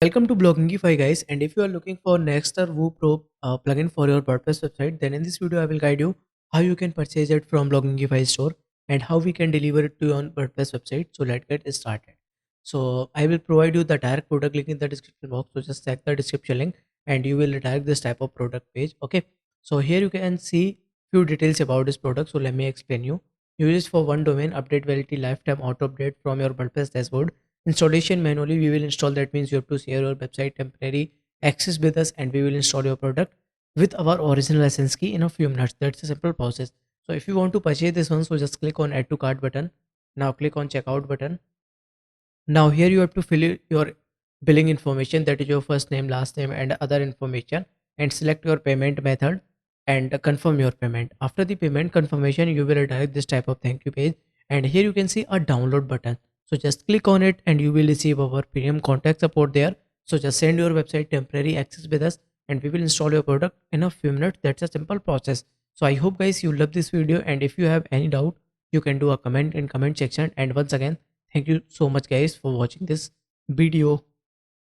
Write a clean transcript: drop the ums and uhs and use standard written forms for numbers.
Welcome to Bloggingify guys, and if you are looking for NextWoo Pro plugin for your WordPress website, then in this video I will guide you how you can purchase it from Bloggingify store and how we can deliver it to your WordPress website. So let's get started. So I will provide you the direct product link in the description box. So just check the description link and you will direct this type of product page. Okay. So here you can see few details about this product. So let me explain you. Use for one domain, update validity, lifetime auto update from your WordPress dashboard. Installation manually we will install, that means you have to share your website temporary access with us and we will install your product with our original license key in a few minutes. That's a simple process. So if you want to purchase this one, so just click on add to cart button. Now click on checkout button. Now here you have to fill your billing information, that is your first name, last name and other information, and select your payment method and confirm your payment. After the payment confirmation you will redirect this type of thank you page, and here you can see a download button. So just click on it and you will receive our premium contact support there. So just send your website temporary access with us and we will install your product in a few minutes. That's a simple process. So I hope guys you love this video, and if you have any doubt you can do a comment in comment section. And once again, thank you so much guys for watching this video.